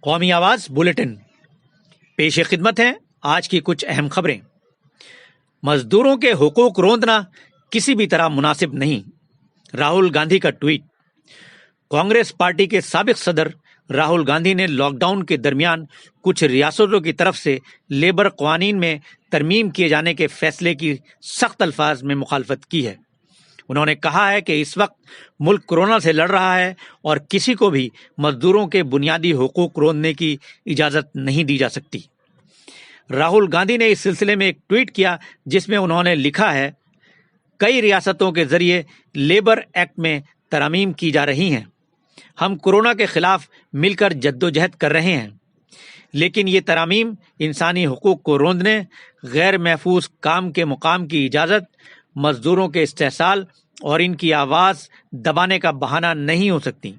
قومی آواز بلیٹن پیش خدمت ہیں آج کی کچھ اہم خبریں۔ مزدوروں کے حقوق روندنا کسی بھی طرح مناسب نہیں، راہل گاندھی کا ٹویٹ۔ کانگریس پارٹی کے سابق صدر راہل گاندھی نے لاک ڈاؤن کے درمیان کچھ ریاستوں کی طرف سے لیبر قوانین میں ترمیم کیے جانے کے فیصلے کی سخت الفاظ میں مخالفت کی ہے۔ انہوں نے کہا ہے کہ اس وقت ملک کورونا سے لڑ رہا ہے اور کسی کو بھی مزدوروں کے بنیادی حقوق روندنے کی اجازت نہیں دی جا سکتی۔ راہل گاندھی نے اس سلسلے میں ایک ٹویٹ کیا جس میں انہوں نے لکھا ہے، کئی ریاستوں کے ذریعے لیبر ایکٹ میں ترامیم کی جا رہی ہیں۔ ہم کورونا کے خلاف مل کر جدوجہد کر رہے ہیں، لیکن یہ ترامیم انسانی حقوق کو روندنے، غیر محفوظ کام کے مقام کی اجازت، مزدوروں کے استحصال اور ان کی آواز دبانے کا بہانہ نہیں ہو سکتی۔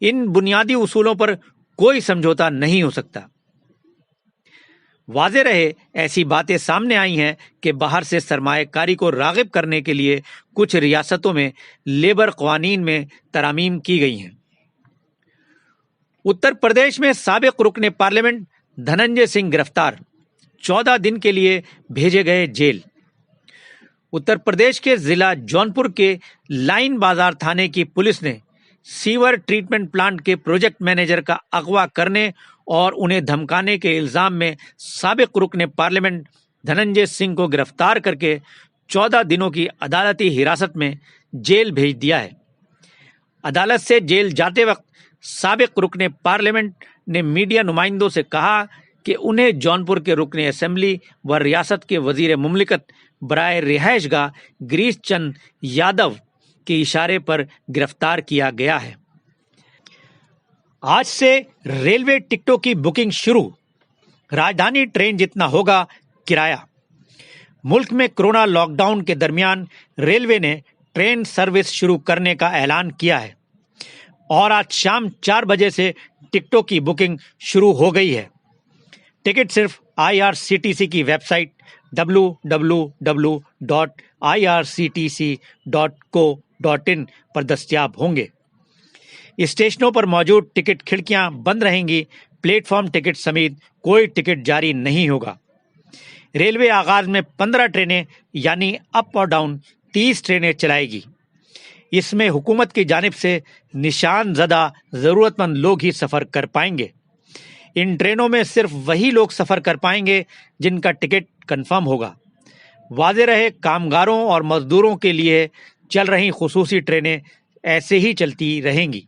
ان بنیادی اصولوں پر کوئی سمجھوتا نہیں ہو سکتا۔ واضح رہے، ایسی باتیں سامنے آئی ہیں کہ باہر سے سرمایہ کاری کو راغب کرنے کے لیے کچھ ریاستوں میں لیبر قوانین میں ترامیم کی گئی ہیں۔ اتر پردیش میں سابق رکن پارلیمنٹ دھننجے سنگھ گرفتار، 14 دن کے لیے بھیجے گئے جیل۔ اتر پردیش کے ضلع جونپور کے لائن بازار تھانے کی پولیس نے سیور ٹریٹمنٹ پلانٹ کے پروجیکٹ مینیجر کا اغوا کرنے اور انہیں دھمکانے کے الزام میں سابق رکن پارلیمنٹ دھننجے سنگھ کو گرفتار کر کے 14 دنوں کی عدالتی حراست میں جیل بھیج دیا ہے۔ عدالت سے جیل جاتے وقت سابق رکن پارلیمنٹ نے میڈیا نمائندوں سے کہا کہ انہیں جونپور کے رکن اسمبلی و ریاست کے وزیر مملکت برائے رہائش گاہ گریش چند یادو کے اشارے پر گرفتار کیا گیا ہے۔ آج سے ریلوے ٹکٹوں کی بکنگ شروع، راجدھانی ٹرین جتنا ہوگا کرایہ۔ ملک میں کورونا لاک ڈاؤن کے درمیان ریلوے نے ٹرین سروس شروع کرنے کا اعلان کیا ہے اور آج شام 4 بجے سے ٹکٹوں کی بکنگ شروع ہو گئی ہے۔ ٹکٹ صرف IRCTC کی ویب سائٹ www.irctc.co.in پر دستیاب ہوں گے۔ اسٹیشنوں پر موجود ٹکٹ کھڑکیاں بند رہیں گی، پلیٹ فارم ٹکٹ سمیت کوئی ٹکٹ جاری نہیں ہوگا۔ ریلوے آغاز میں 15 ٹرینیں یعنی اپ اور ڈاؤن 30 ٹرینیں چلائے گی۔ اس میں حکومت کی جانب سے نشان زدہ ضرورت مند لوگ ہی سفر کر پائیں گے۔ ان ٹرینوں میں صرف وہی لوگ سفر کر پائیں گے جن کا ٹکٹ کنفرم ہوگا۔ واضح رہے، کامگاروں اور مزدوروں کے لیے چل رہی خصوصی ٹرینیں ایسے ہی چلتی رہیں گی۔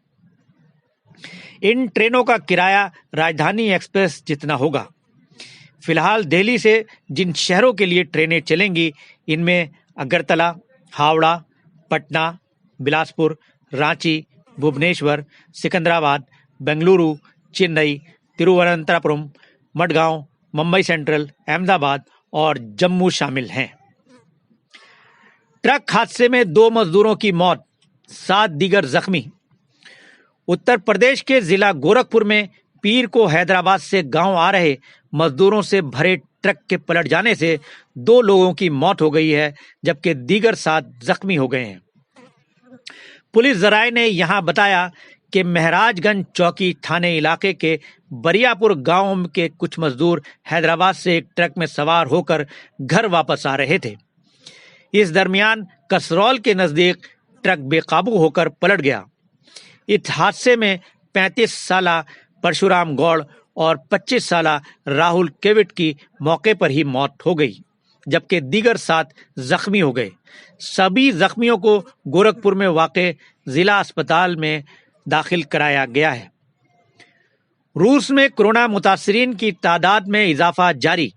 ان ٹرینوں کا کرایہ راجدھانی ایکسپریس جتنا ہوگا۔ فی الحال دہلی سے جن شہروں کے لیے ٹرینیں چلیں گی ان میں اگرتلا، ہاوڑا، پٹنہ، بلاسپور، رانچی، بھبنیشور، سکندرآباد، بنگلورو، چنئی، ترووننتاپورم، مڈگاؤں، ممبئی سینٹرل، احمد آباد اور جموں شامل ہیں۔ ٹرک حادثے میں 2 مزدوروں کی موت، 7 دیگر زخمی۔ اتر پردیش کے ضلع گورکھپور میں پیر کو حیدرآباد سے گاؤں آ رہے مزدوروں سے بھرے ٹرک کے پلٹ جانے سے 2 لوگوں کی موت ہو گئی ہے جبکہ دیگر 7 زخمی ہو گئے ہیں۔ پولیس ذرائع نے یہاں بتایا کہ مہاراج گنج چوکی تھانے علاقے کے بریاپور گاؤں کے کچھ مزدور حیدرآباد سے ایک ٹرک میں سوار ہو کر گھر واپس آ رہے تھے۔ اس درمیان کسرول کے نزدیک ٹرک بے قابو ہو کر پلٹ گیا۔ اس حادثے میں 35 سالہ پرشورام گوڑ اور 25 سالہ راہل کیوٹ کی موقع پر ہی موت ہو گئی جبکہ دیگر 7 زخمی ہو گئے۔ سبھی زخمیوں کو گورکھپور میں واقع ضلع اسپتال میں داخل کرایا گیا ہے۔ روس میں کورونا متاثرین کی تعداد میں اضافہ جاری،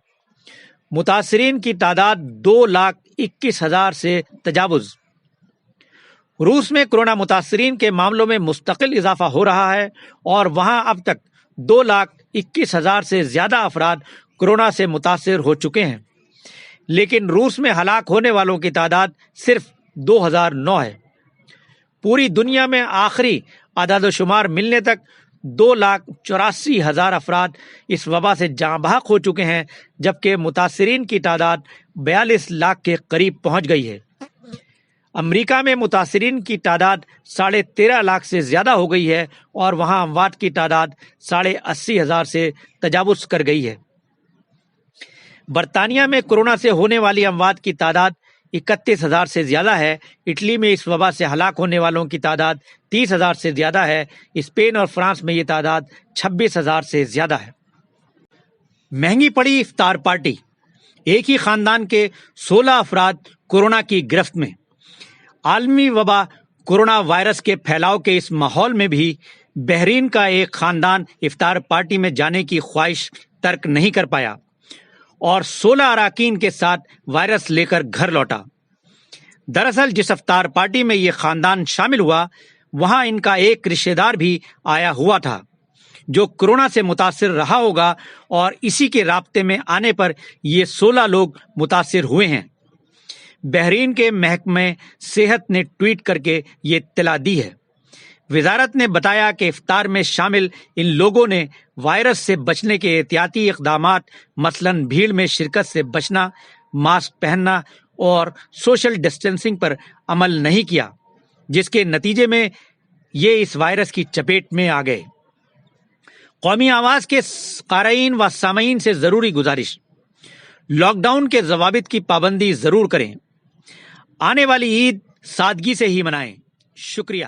متاثرین کی تعداد 2,21,000 سے تجاوز۔ روس میں کورونا متاثرین کے معاملوں میں مستقل اضافہ ہو رہا ہے اور وہاں اب تک 2,21,000 سے زیادہ افراد کورونا سے متاثر ہو چکے ہیں، لیکن روس میں ہلاک ہونے والوں کی تعداد صرف 2,009 ہے۔ پوری دنیا میں آخری اعداد و شمار ملنے تک 2,84,000 افراد اس وبا سے جاں بحق ہو چکے ہیں جبکہ متاثرین کی تعداد 42 لاکھ کے قریب پہنچ گئی ہے۔ امریکہ میں متاثرین کی تعداد 13.5 لاکھ سے زیادہ ہو گئی ہے اور وہاں اموات کی تعداد 80,000 سے تجاوز کر گئی ہے۔ برطانیہ میں کورونا سے ہونے والی اموات کی تعداد 31,000 سے زیادہ ہے۔ اٹلی میں اس وبا سے ہلاک ہونے والوں کی تعداد 30,000 سے زیادہ ہے۔ اسپین اور فرانس میں یہ تعداد 26,000 سے زیادہ ہے۔ مہنگی پڑی افطار پارٹی، ایک ہی خاندان کے 16 افراد کورونا کی گرفت میں۔ عالمی وبا کورونا وائرس کے پھیلاؤ کے اس ماحول میں بھی بحرین کا ایک خاندان افطار پارٹی میں جانے کی خواہش ترک نہیں کر پایا اور 16 اراکین کے ساتھ وائرس لے کر گھر لوٹا۔ دراصل جس افطار پارٹی میں یہ خاندان شامل ہوا وہاں ان کا ایک رشتہ دار بھی آیا ہوا تھا جو کورونا سے متاثر رہا ہوگا اور اسی کے رابطے میں آنے پر یہ 16 لوگ متاثر ہوئے ہیں۔ بحرین کے محکمہ صحت نے ٹویٹ کر کے یہ اطلاع دی ہے۔ وزارت نے بتایا کہ افطار میں شامل ان لوگوں نے وائرس سے بچنے کے احتیاطی اقدامات مثلاً بھیڑ میں شرکت سے بچنا، ماسک پہننا اور سوشل ڈسٹینسنگ پر عمل نہیں کیا، جس کے نتیجے میں یہ اس وائرس کی چپیٹ میں آ گئے۔ قومی آواز کے قارئین و سامعین سے ضروری گزارش: لاک ڈاؤن کے ضوابط کی پابندی ضرور کریں۔ آنے والی عید سادگی سے ہی منائیں۔ شکریہ۔